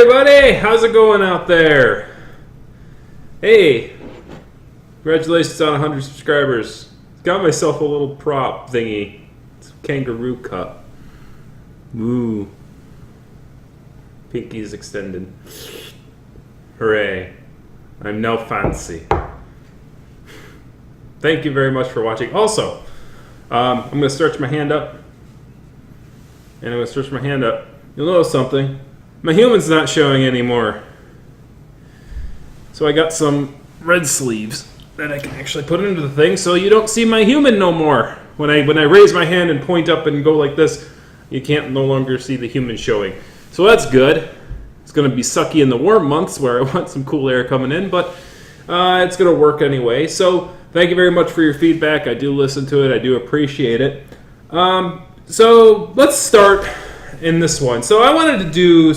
everybody! How's it going out there? Hey, congratulations on 100 subscribers. Got myself a little prop thingy. It's a kangaroo cup. Woo. Pinky's extended. Hooray. I'm now fancy. Thank you very much for watching. Also, I'm going to stretch my hand up. And I'm going to stretch my hand up. You'll notice something. My human's not showing anymore. So I got some red sleeves that I can actually put into the thing so you don't see my human no more. When I raise my hand and point up and go like this, you can't no longer see the human showing. So that's good. It's going to be sucky in the warm months where I want some cool air coming in, but it's going to work anyway. So thank you very much for your feedback. I do listen to it. I do appreciate it. So let's start in this one. So I wanted to do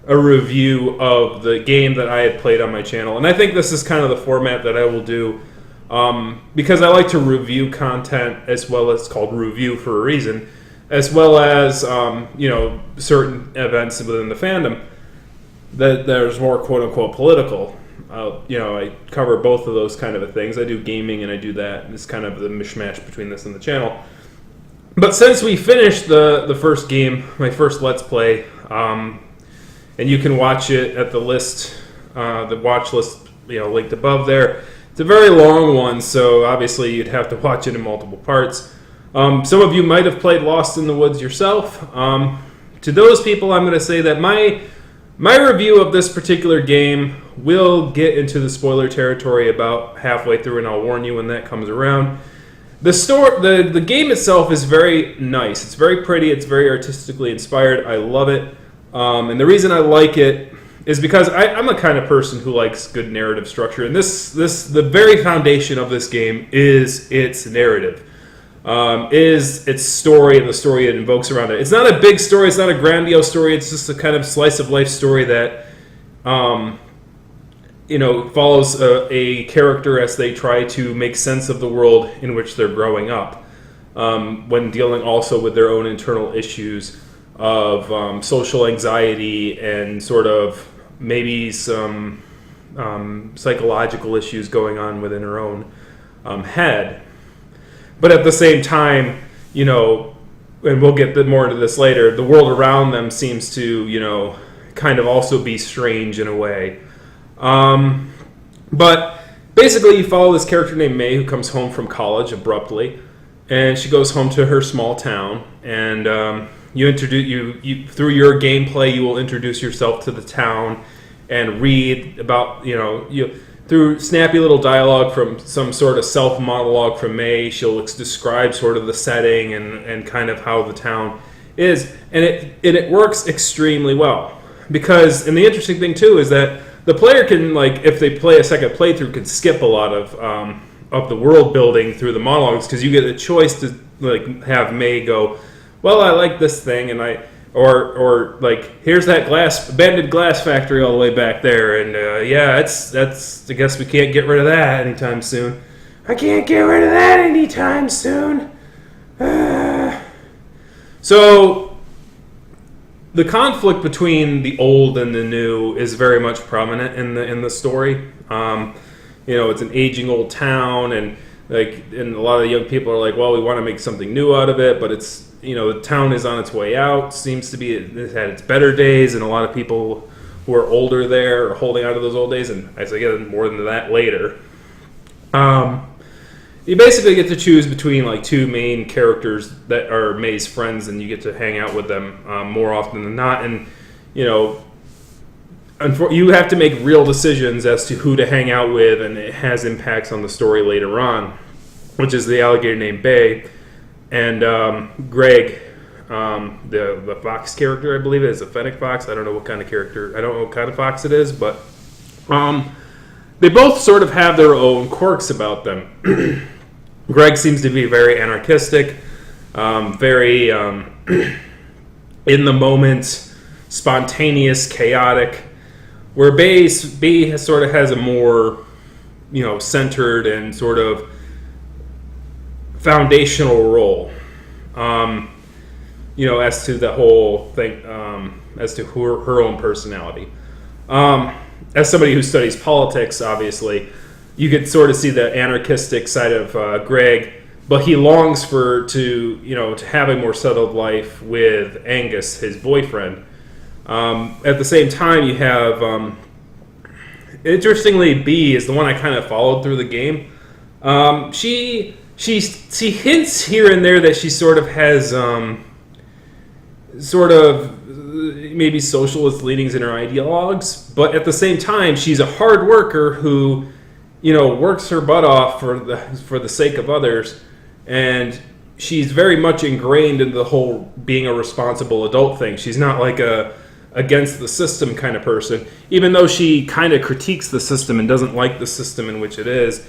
a review of the game that I had played on my channel, and I think this is kind of the format that I will do because I like to review content, as well as called Rooview for a reason, as well as certain events within the fandom that there's more quote unquote political. I cover both of those kind of things. I do gaming and I do that, and it's kind of the mishmash between this and the channel. But since we finished the first game, my first Let's Play, and you can watch it at the list, the watch list, linked above there. It's a very long one, so obviously you'd have to watch it in multiple parts. Some of you might have played Lost in the Woods yourself. To those people, I'm going to say that my review of this particular game will get into the spoiler territory about halfway through, and I'll warn you when that comes around. The game itself is very nice. It's very pretty. It's very artistically inspired. I love it. And the reason I like it is because I'm a kind of person who likes good narrative structure. And the very foundation of this game is its narrative, is its story and the story it invokes around it. It's not a big story. It's not a grandiose story. It's just a kind of slice of life story that follows a character as they try to make sense of the world in which they're growing up, when dealing also with their own internal issues of social anxiety and sort of maybe some psychological issues going on within her own head. But at the same time, and we'll get a bit more into this later, the world around them seems to, kind of also be strange in a way. But basically you follow this character named May who comes home from college abruptly, and she goes home to her small town, and you through your gameplay you will introduce yourself to the town and read about through snappy little dialogue from some sort of self monologue from May. She'll describe sort of the setting and kind of how the town is, and it works extremely well, because, and the interesting thing too is that the player can, if they play a second playthrough, can skip a lot of the world building through the monologues, because you get a choice to have May go, well, I like this thing, and or here's that abandoned glass factory all the way back there, and that's I guess we can't get rid of that anytime soon. I can't get rid of that anytime soon. So the conflict between the old and the new is very much prominent in the story. It's an aging old town, and a lot of the young people are like, well, we want to make something new out of it, but it's the town is on its way out. Seems to be it's had its better days, and a lot of people who are older there are holding on to those old days. And as I get more than that later, you basically get to choose between two main characters that are May's friends, and you get to hang out with them more often than not. And you have to make real decisions as to who to hang out with, and it has impacts on the story later on, which is the alligator named Bay and Greg, the fox character, I believe it is a fennec fox. I don't know what kind of character. I don't know what kind of fox it is, but they both sort of have their own quirks about them. Greg seems to be very anarchistic, very in the moment, spontaneous, chaotic, where Bay sort of has a more, centered and sort of foundational role, as to the whole thing, as to her own personality. As somebody who studies politics, obviously, you could sort of see the anarchistic side of Greg, but he longs to have a more settled life with Angus, his boyfriend. At the same time, you have, interestingly, B is the one I kind of followed through the game. She hints here and there that she sort of has maybe socialist leanings in her ideologues, but at the same time, she's a hard worker who, works her butt off for the sake of others, and she's very much ingrained in the whole being a responsible adult thing. She's not like a against the system kind of person, even though she kind of critiques the system and doesn't like the system in which it is.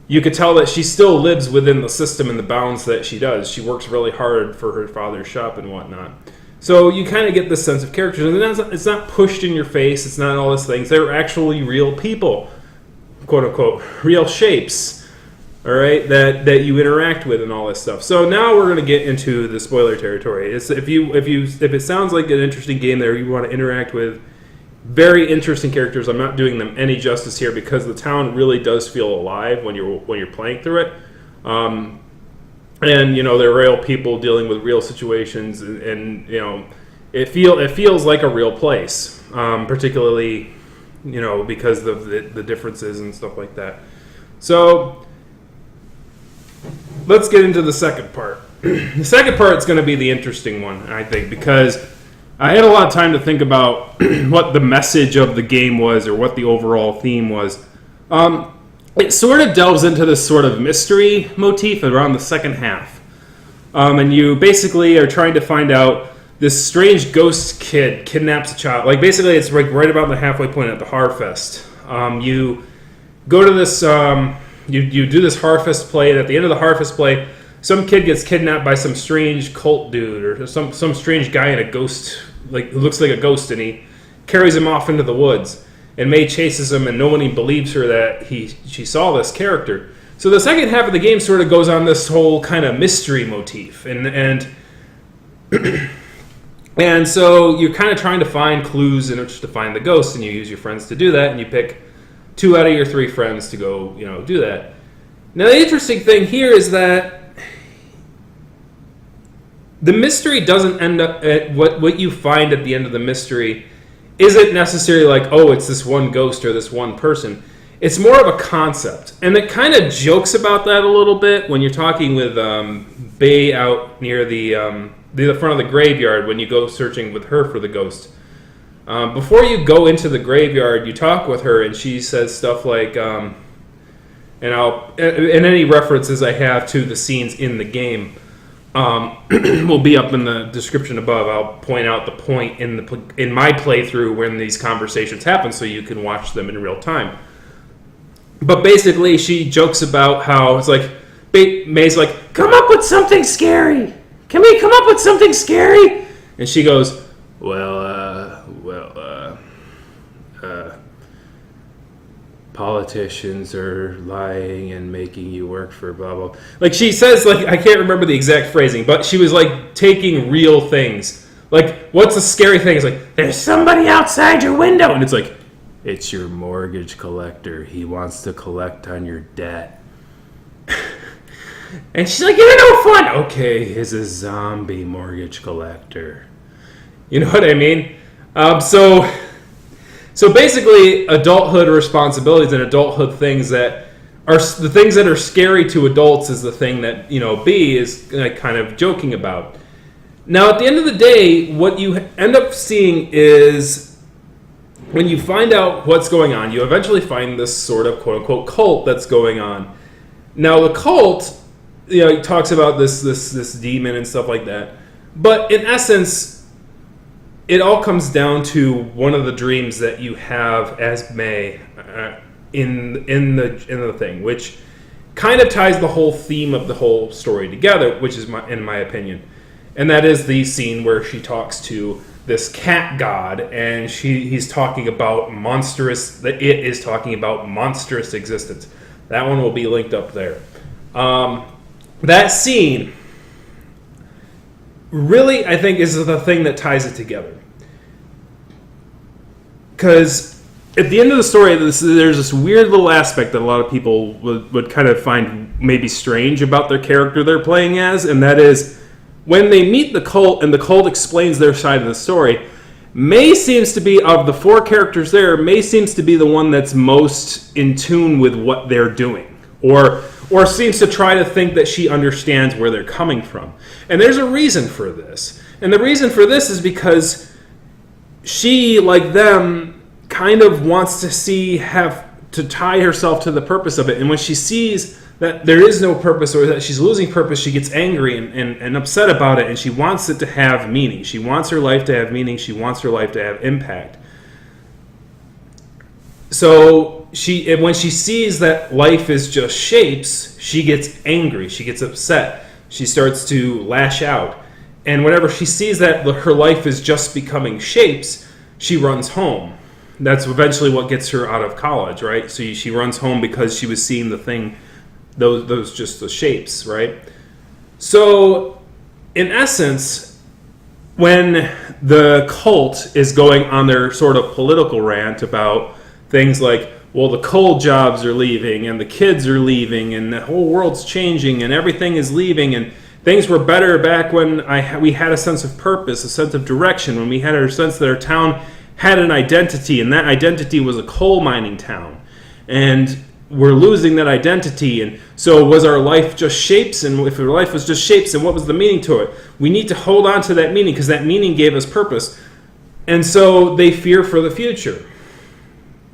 You could tell that she still lives within the system and the bounds that she does. She works really hard for her father's shop and whatnot. So you kind of get this sense of characters. And it's not pushed in your face. It's not all these things. They're actually real people, quote unquote, real shapes, all right, that you interact with and all this stuff. So now we're going to get into the spoiler territory. If it sounds like an interesting game there, you want to interact with very interesting characters. I'm not doing them any justice here because the town really does feel alive when you're playing through it. And they're real people dealing with real situations, and it feels like a real place, particularly because of the differences and stuff like that. So let's get into the second part. The second part is going to be the interesting one, I think, because I had a lot of time to think about what the message of the game was or what the overall theme was. It sort of delves into this sort of mystery motif around the second half. And you basically are trying to find out this strange ghost kid kidnaps a child. Like, basically, it's like right about the halfway point at the Harfest. You go to this, you do this Harfest play, and at the end of the Harfest play, some kid gets kidnapped by some strange cult dude or some strange guy in a ghost, like, who looks like a ghost, and he carries him off into the woods. And May chases him, and no one even believes her that she saw this character. So the second half of the game sort of goes on this whole kind of mystery motif, and and so you're kind of trying to find clues in which to find the ghost, and you use your friends to do that, and you pick 2 out of your 3 friends to go, do that. Now the interesting thing here is that the mystery doesn't end up at what you find at the end of the mystery isn't necessarily like, oh, it's this one ghost or this one person. It's more of a concept. And it kind of jokes about that a little bit when you're talking with Bay out near the front of the graveyard when you go searching with her for the ghost. Before you go into the graveyard, you talk with her, and she says stuff like, and any references I have to the scenes in the game will be up in the description above. I'll point out the point in my playthrough when these conversations happen, so you can watch them in real time. But basically, she jokes about how it's like May's like, "Come up with something scary. Can we come up with something scary?" And she goes, politicians are lying and making you work for blah blah. Like, she says, like, I can't remember the exact phrasing, but she was like taking real things. Like, what's a scary thing? It's like, there's somebody outside your window, and it's like, it's your mortgage collector. He wants to collect on your debt. And she's like, you're no fun. Okay, he's a zombie mortgage collector. You know what I mean? So basically, adulthood responsibilities and adulthood things that are the things that are scary to adults is the thing that, B is kind of joking about. Now, at the end of the day, what you end up seeing is when you find out what's going on, you eventually find this sort of quote-unquote cult that's going on. Now, the cult, it talks about this demon and stuff like that. But in essence, it all comes down to one of the dreams that you have as May in the thing, which kind of ties the whole theme of the whole story together, which is in my opinion. And that is the scene where she talks to this cat god, and he's talking about monstrous. It is talking about monstrous existence. That one will be linked up there. That scene really, I think, is the thing that ties it together. because at the end of the story, there's this weird little aspect that a lot of people would kind of find maybe strange about their character they're playing as, and that is when they meet the cult and the cult explains their side of the story, May seems to be, of the four characters there, May seems to be the one that's most in tune with what they're doing, or seems to try to think that she understands where they're coming from. And there's a reason for this. And the reason for this is because she, like them, kind of wants to have to tie herself to the purpose of it. And when she sees that there is no purpose or that she's losing purpose, she gets angry and upset about it, and she wants it to have meaning. She wants her life to have meaning. She wants her life to have impact. So when she sees that life is just shapes, she gets angry. She gets upset. She starts to lash out. And whenever she sees that her life is just becoming shapes, she runs home. That's eventually what gets her out of college, right? So she runs home because she was seeing the thing, those just the shapes, right? So in essence, when the cult is going on their sort of political rant about things like, well, the coal jobs are leaving and the kids are leaving and the whole world's changing and everything is leaving and things were better back when we had a sense of purpose, a sense of direction, when we had a sense that our town had an identity, and that identity was a coal mining town. And we're losing that identity, and so was our life just shapes? And if our life was just shapes, then what was the meaning to it? We need to hold on to that meaning because that meaning gave us purpose. And so they fear for the future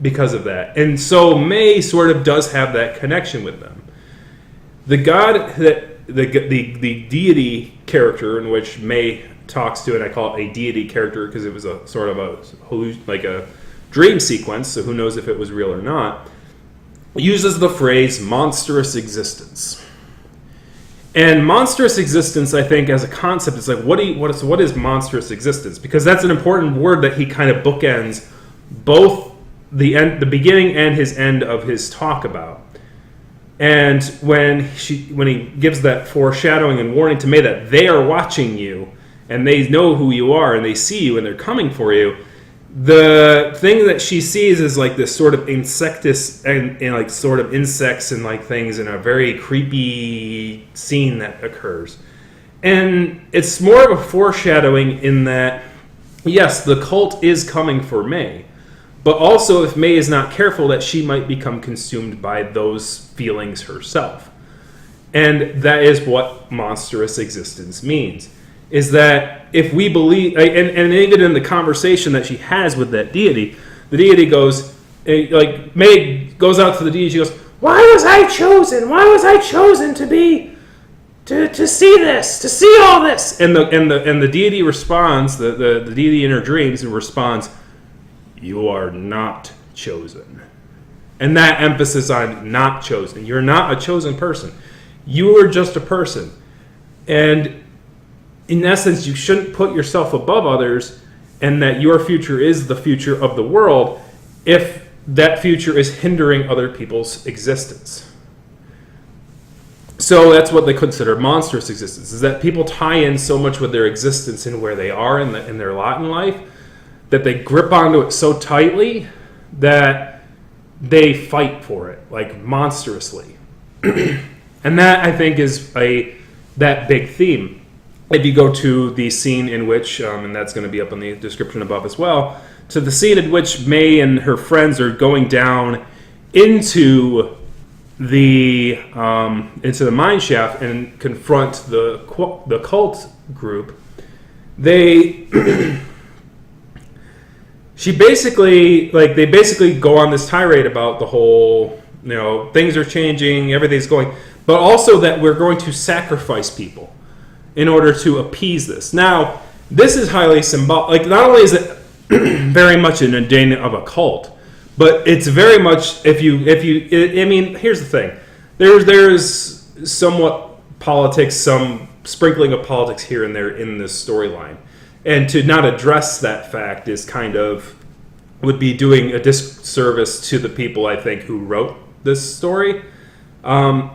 because of that. And so May sort of does have that connection with them. The God that the deity character in which May talks to, and I call it a deity character because it was a sort of a dream sequence, so who knows if it was real or not, uses the phrase monstrous existence. And monstrous existence, I think, as a concept, is like, what is monstrous existence? Because that's an important word that he kind of bookends both the beginning and his end of his talk about. And when he gives that foreshadowing and warning to May that they are watching you and they know who you are and they see you and they're coming for you, the thing that she sees is like this sort of insectus and like sort of insects and like things in a very creepy scene that occurs. And it's more of a foreshadowing in that, yes, the cult is coming for May, but also if May is not careful, that she might become consumed by those feelings herself. And that is what monstrous existence means. Is that if we believe, and even in the conversation that she has with that deity, the deity goes, like May goes out to the deity, she goes, "Why was I chosen? Why was I chosen to see this, to see all this?" And the deity responds, the deity in her dreams responds, "You are not chosen." And that emphasis on not chosen. You're not a chosen person. You are just a person. And in essence, you shouldn't put yourself above others, and that your future is the future of the world if that future is hindering other people's existence. So that's what they consider monstrous existence, is that people tie in so much with their existence and where they are in their lot in life that they grip onto it so tightly that they fight for it, like monstrously. And that, I think, is that big theme. If you go to the scene in which, and that's going to be up in the description above as well, to the scene in which May and her friends are going down into the mine shaft and confront the cult group, they basically go on this tirade about the whole, things are changing, everything's going, but also that we're going to sacrifice people in order to appease this. Now, this is highly symbolic. Like, not only is it very much an indictment of a cult, but it's very much, here's the thing. There's somewhat politics, some sprinkling of politics here and there in this storyline. And to not address that fact is would be doing a disservice to the people, I think, who wrote this story. But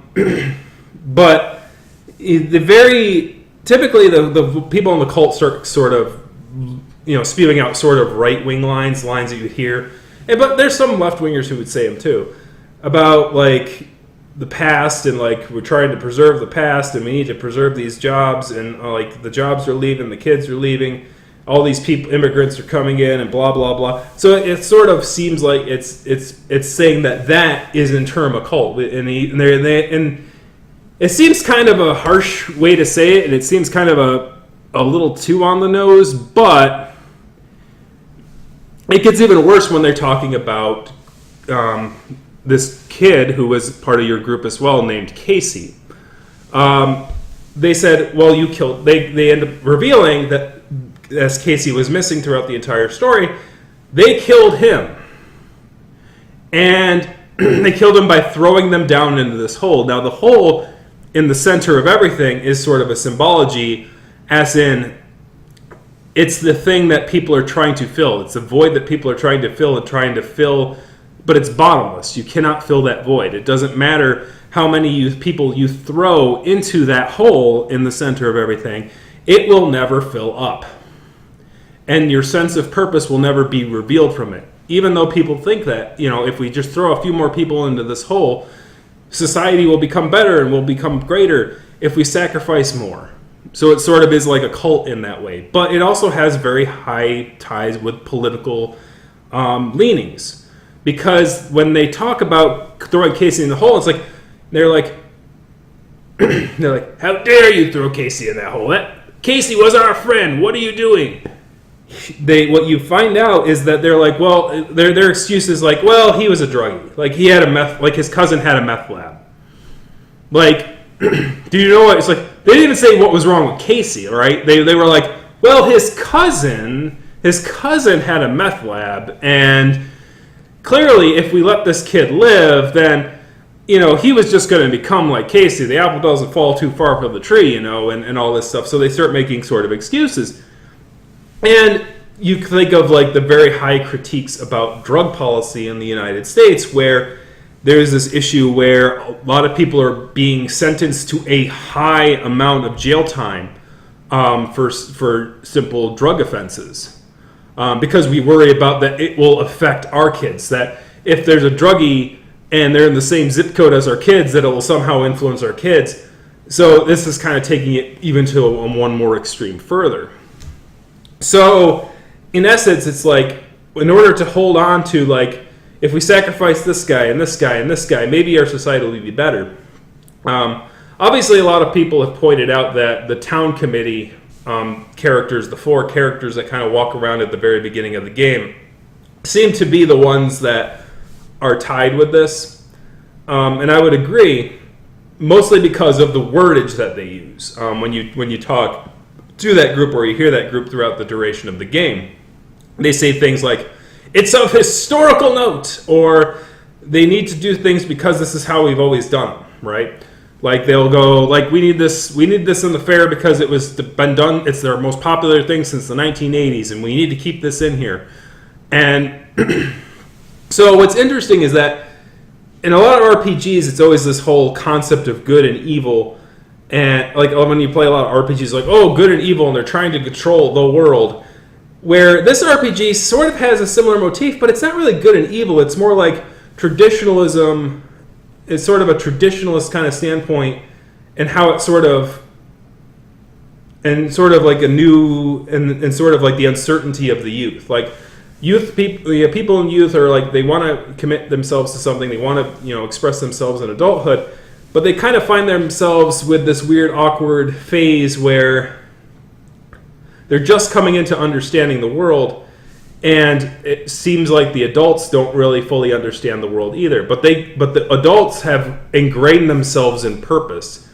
typically the people in the cult sort of spewing out sort of right-wing lines that you hear. But there's some left-wingers who would say them too, about like the past and like we're trying to preserve the past and we need to preserve these jobs and like the jobs are leaving, the kids are leaving, all these people, immigrants are coming in and blah blah blah. So it sort of seems like it's saying that is in turn a cult, and it seems kind of a harsh way to say it, and it seems kind of a little too on the nose, but it gets even worse when they're talking about this kid who was part of your group as well, named Casey. They said, well, you killed... They end up revealing that as Casey was missing throughout the entire story, they killed him. And they killed him by throwing them down into this hole. Now, the hole in the center of everything is sort of a symbology, as in... it's the thing that people are trying to fill. It's a void that people are trying to fill, but it's bottomless. You cannot fill that void. It doesn't matter how many people you throw into that hole in the center of everything. It will never fill up. And your sense of purpose will never be revealed from it. Even though people think that, if we just throw a few more people into this hole, society will become better and will become greater if we sacrifice more. So it sort of is like a cult in that way. But it also has very high ties with political leanings. Because when they talk about throwing Casey in the hole, it's like, they're like, how dare you throw Casey in that hole? Casey was our friend. What are you doing? What you find out is that they're like, well, their excuse is like, well, he was a druggie. Like, he had his cousin had a meth lab. Like, do you know what? It's like, they didn't even say what was wrong with Casey, right? They were like, well, his cousin had a meth lab, and clearly if we let this kid live, then, he was just going to become like Casey. The apple doesn't fall too far from the tree, and all this stuff. So they start making sort of excuses. And you think of like the very high critiques about drug policy in the United States, where there's this issue where a lot of people are being sentenced to a high amount of jail time for simple drug offenses, because we worry about that it will affect our kids. That if there's a druggie and they're in the same zip code as our kids, that it will somehow influence our kids. So this is kind of taking it even to one more extreme further. So in essence, it's like, in order to hold on to, like, if we sacrifice this guy and this guy and this guy, maybe our society will be better. Obviously, a lot of people have pointed out that the town committee characters, the 4 characters that kind of walk around at the very beginning of the game, seem to be the ones that are tied with this. And I would agree, mostly because of the wordage that they use when you talk to that group, or you hear that group throughout the duration of the game. They say things like, it's of historical note, or they need to do things because this is how we've always done them, right? Like, they'll go, like, we need this in the fair because it was been done, it's their most popular thing since the 1980s, and we need to keep this in here. And so what's interesting is that in a lot of RPGs, it's always this whole concept of good and evil. And like when you play a lot of RPGs, like, oh, good and evil, and they're trying to control the world. Where this RPG sort of has a similar motif, but it's not really good and evil. It's more like traditionalism. It's sort of a traditionalist kind of standpoint, and how it sort of like a new, and sort of like the uncertainty of the youth. Like, people in youth are like, they want to commit themselves to something. They want to, express themselves in adulthood. But they kind of find themselves with this weird, awkward phase where they're just coming into understanding the world, and it seems like the adults don't really fully understand the world either. But the adults have ingrained themselves in purpose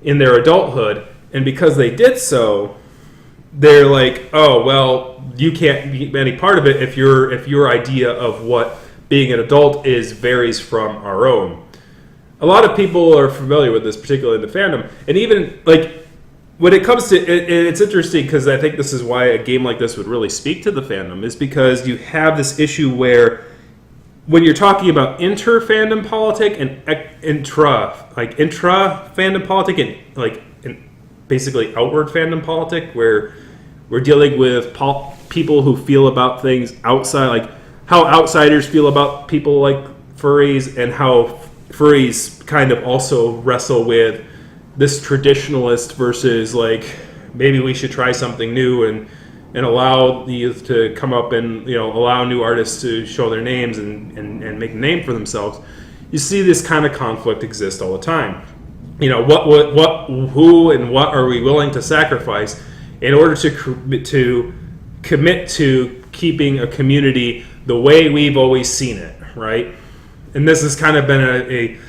in their adulthood, and because they did so, they're like, oh, well, you can't be any part of it if your idea of what being an adult is varies from our own. A lot of people are familiar with this, particularly in the fandom. And even, like, when it comes to... it's interesting, because I think this is why a game like this would really speak to the fandom, is because you have this issue where when you're talking about inter-fandom politic and intra-fandom politic and, like, basically outward fandom politic, where We're dealing with people who feel about things outside, like how outsiders feel about people like furries, and how furries kind of also wrestle with this traditionalist versus like maybe we should try something new and allow the youth to come up and allow new artists to show their names and make a name for themselves. You see this kind of conflict exist all the time. Who and what are we willing to sacrifice in order to commit to keeping a community the way we've always seen it, right? And this has kind of been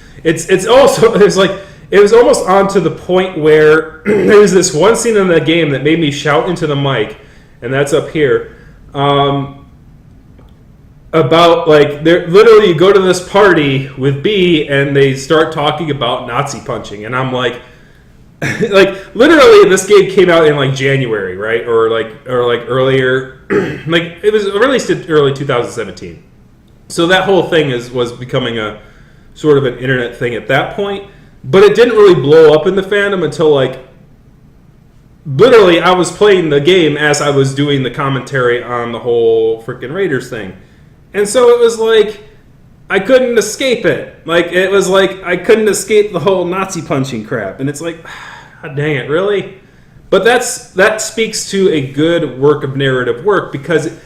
it was almost on to the point where there was this one scene in the game that made me shout into the mic, and that's up here, about like literally you go to this party with B and they start talking about Nazi punching, and I'm like like literally this game came out in like January, right? Or earlier like it was released in early 2017. So that whole thing was becoming a sort of an internet thing at that point, but it didn't really blow up in the fandom until like literally I was playing the game as I was doing the commentary on the whole freaking Raiders thing. And so it was like I couldn't escape it. Like it was like I couldn't escape the whole Nazi punching crap. And it's like, dang it, really? But that speaks to a good work of narrative work, because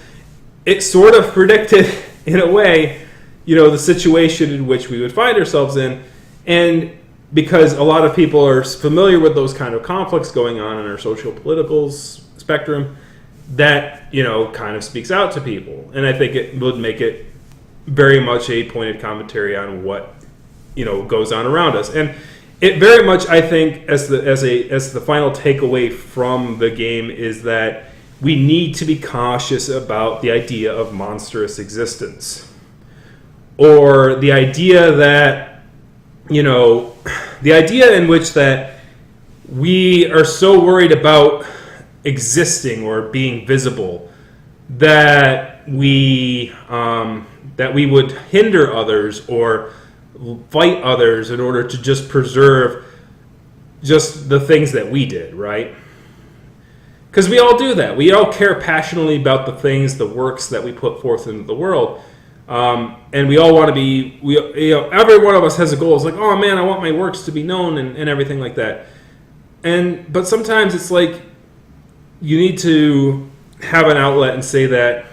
it sort of predicted in a way, the situation in which we would find ourselves in. And because a lot of people are familiar with those kind of conflicts going on in our social political spectrum, that kind of speaks out to people. And I think it would make it very much a pointed commentary on what goes on around us. And it very much, I think, as the final takeaway from the game is that we need to be cautious about the idea of monstrous existence, or the idea that the idea in which that we are so worried about existing or being visible that we would hinder others or fight others in order to just preserve just the things that we did, right? Because we all do that. We all care passionately about the things, the works that we put forth into the world. And we all want to be, every one of us has a goal. It's like, oh man, I want my works to be known and everything like that. But sometimes it's like, you need to have an outlet and say that,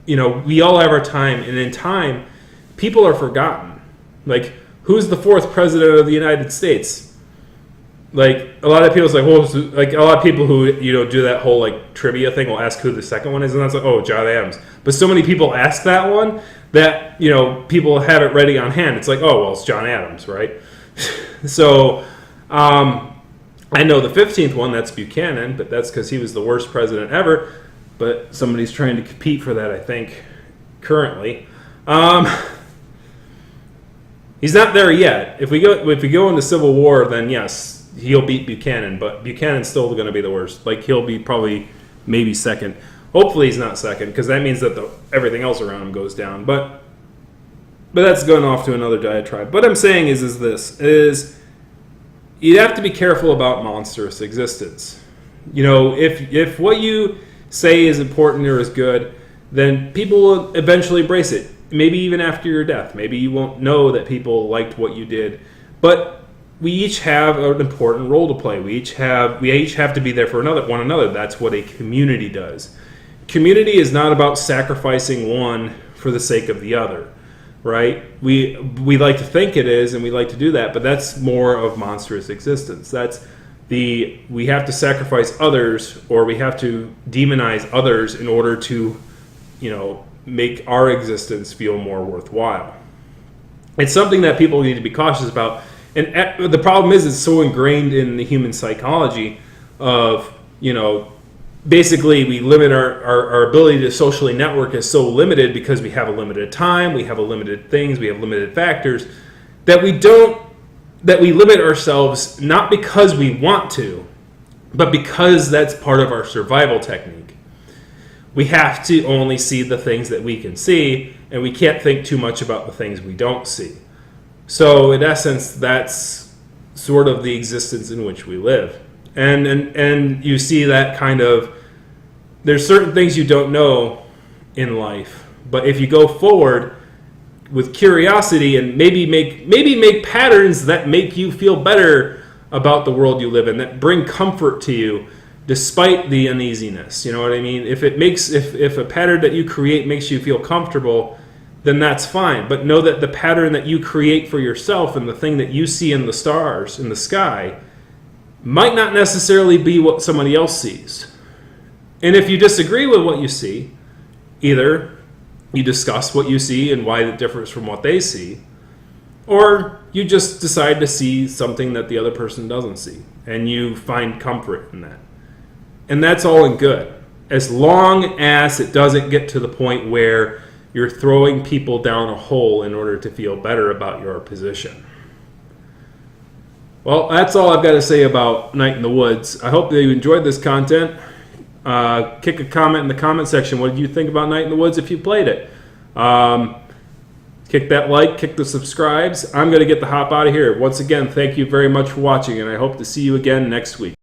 we all have our time, and in time, people are forgotten. Like, who's the fourth president of the United States? Like, a lot of people's like, well, like, a lot of people who, do that whole, like, trivia thing will ask who the second one is, and that's like, oh, John Adams. But so many people ask that one that, people have it ready on hand. It's like, oh, well, it's John Adams, right? So, I know the 15th one, that's Buchanan, but that's because he was the worst president ever. But somebody's trying to compete for that, I think, currently. He's not there yet. If we go into Civil War, then yes, he'll beat Buchanan. But Buchanan's still going to be the worst. Like, he'll be probably maybe second. Hopefully he's not second, because that means that everything else around him goes down. But that's going off to another diatribe. What I'm saying is you have to be careful about monstrous existence. If what you say is important or is good, then people will eventually embrace it. Maybe even after your death. Maybe you won't know that people liked what you did. But we each have an important role to play. We each have to be there for one another. That's what a community does. Community is not about sacrificing one for the sake of the other. Right? We like to think it is, and we like to do that, but that's more of monstrous existence. That's we have to sacrifice others, or we have to demonize others in order to, make our existence feel more worthwhile. It's something that people need to be cautious about. And the problem is it's so ingrained in the human psychology of, basically we limit our ability to socially network is so limited because we have a limited time, we have a limited things, we have limited factors, that we limit ourselves not because we want to, but because that's part of our survival technique. We have to only see the things that we can see, and we can't think too much about the things we don't see. So in essence, that's sort of the existence in which we live. And you see that kind of there's certain things you don't know in life, but if you go forward with curiosity and maybe make patterns that make you feel better about the world you live in, that bring comfort to you despite the uneasiness. You know what I mean? If a pattern that you create makes you feel comfortable, then that's fine. But know that the pattern that you create for yourself and the thing that you see in the stars, in the sky, might not necessarily be what somebody else sees. And if you disagree with what you see, either you discuss what you see and why it differs from what they see, or you just decide to see something that the other person doesn't see, and you find comfort in that. And that's all in good, as long as it doesn't get to the point where you're throwing people down a hole in order to feel better about your position. Well, that's all I've got to say about Night in the Woods. I hope that you enjoyed this content. Kick a comment in the comment section. What did you think about Night in the Woods if you played it? Kick that like, kick the subscribes. I'm going to get the hop out of here. Once again, thank you very much for watching, and I hope to see you again next week.